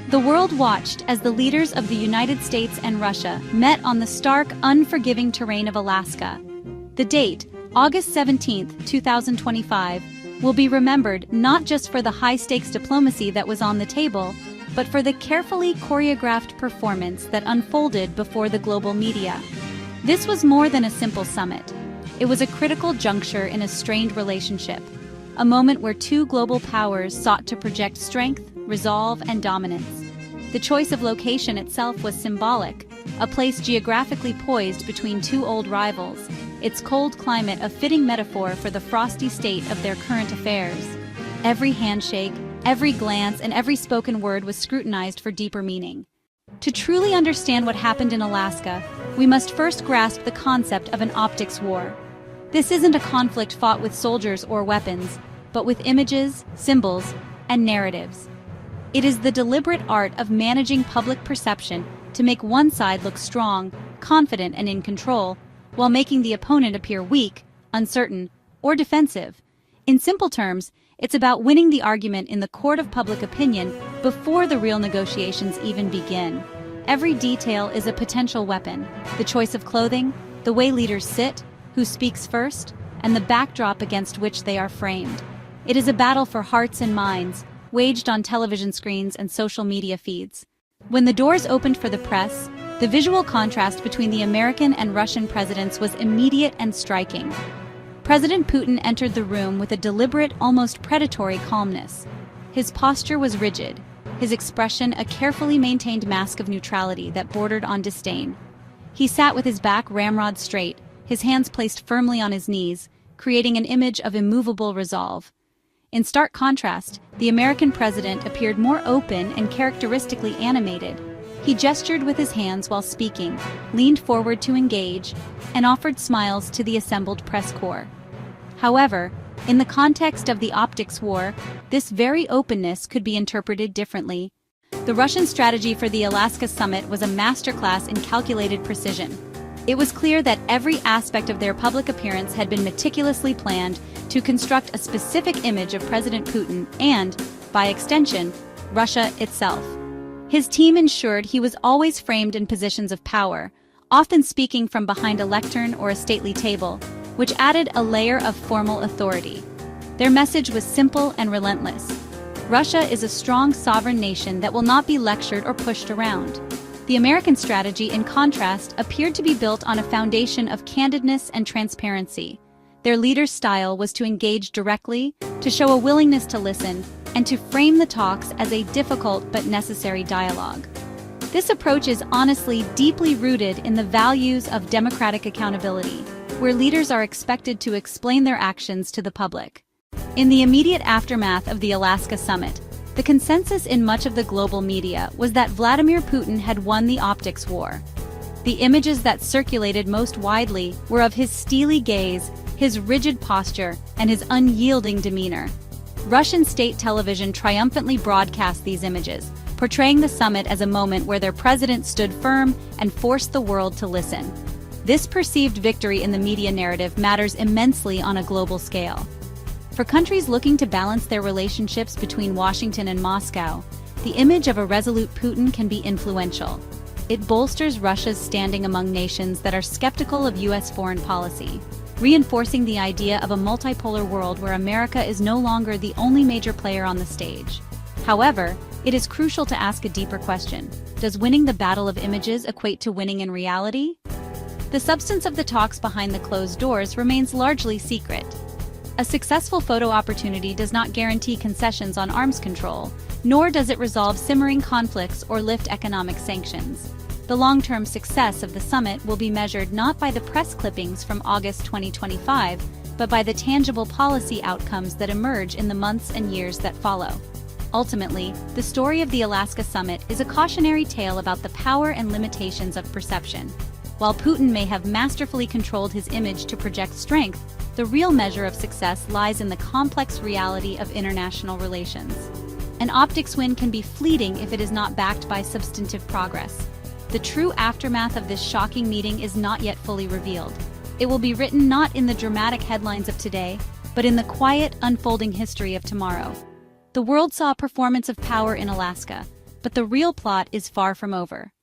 The world watched as the leaders of the United States and Russia met on the stark, unforgiving terrain of Alaska. The date, August 17, 2025, will be remembered not just for the high-stakes diplomacy that was on the table, but for the carefully choreographed performance that unfolded before the global media. This was more than a simple summit. It was a critical juncture in a strained relationship, a moment where two global powers sought to project strength, resolve, and dominance. The choice of location itself was symbolic, a place geographically poised between two old rivals, its cold climate a fitting metaphor for the frosty state of their current affairs. Every handshake, every glance, and every spoken word was scrutinized for deeper meaning. To truly understand what happened in Alaska, we must first grasp the concept of an optics war. This isn't a conflict fought with soldiers or weapons, but with images, symbols, and narratives. It is the deliberate art of managing public perception to make one side look strong, confident, and in control, while making the opponent appear weak, uncertain, or defensive. In simple terms, it's about winning the argument in the court of public opinion before the real negotiations even begin. Every detail is a potential weapon: the choice of clothing, the way leaders sit, who speaks first, and the backdrop against which they are framed. It is a battle for hearts and minds, waged on television screens and social media feeds. When the doors opened for the press, the visual contrast between the American and Russian presidents was immediate and striking. President Putin entered the room with a deliberate, almost predatory calmness. His posture was rigid, his expression a carefully maintained mask of neutrality that bordered on disdain. He sat with his back ramrod straight, his hands placed firmly on his knees, creating an image of immovable resolve. In stark contrast, the American president appeared more open and characteristically animated. He gestured with his hands while speaking, leaned forward to engage, and offered smiles to the assembled press corps. However, in the context of the optics war, this very openness could be interpreted differently. The Russian strategy for the Alaska summit was a masterclass in calculated precision. It was clear that every aspect of their public appearance had been meticulously planned to construct a specific image of President Putin and, by extension, Russia itself. His team ensured he was always framed in positions of power, often speaking from behind a lectern or a stately table, which added a layer of formal authority. Their message was simple and relentless. Russia is a strong sovereign nation that will not be lectured or pushed around. The American strategy, in contrast, appeared to be built on a foundation of candidness and transparency. Their leader's style was to engage directly, to show a willingness to listen, and to frame the talks as a difficult but necessary dialogue. This approach is honestly deeply rooted in the values of democratic accountability, where leaders are expected to explain their actions to the public. In the immediate aftermath of the Alaska summit, the consensus in much of the global media was that Vladimir Putin had won the optics war. The images that circulated most widely were of his steely gaze, his rigid posture, and his unyielding demeanor. Russian state television triumphantly broadcast these images, portraying the summit as a moment where their president stood firm and forced the world to listen. This perceived victory in the media narrative matters immensely on a global scale. For countries looking to balance their relationships between Washington and Moscow, the image of a resolute Putin can be influential. It bolsters Russia's standing among nations that are skeptical of U.S. foreign policy, reinforcing the idea of a multipolar world where America is no longer the only major player on the stage. However, it is crucial to ask a deeper question. Does winning the battle of images equate to winning in reality? The substance of the talks behind the closed doors remains largely secret. A successful photo opportunity does not guarantee concessions on arms control, nor does it resolve simmering conflicts or lift economic sanctions. The long-term success of the summit will be measured not by the press clippings from August 2025, but by the tangible policy outcomes that emerge in the months and years that follow. Ultimately, the story of the Alaska summit is a cautionary tale about the power and limitations of perception. While Putin may have masterfully controlled his image to project strength, the real measure of success lies in the complex reality of international relations. An optics win can be fleeting if it is not backed by substantive progress. The true aftermath of this shocking meeting is not yet fully revealed. It will be written not in the dramatic headlines of today, but in the quiet, unfolding history of tomorrow. The world saw a performance of power in Alaska, but the real plot is far from over.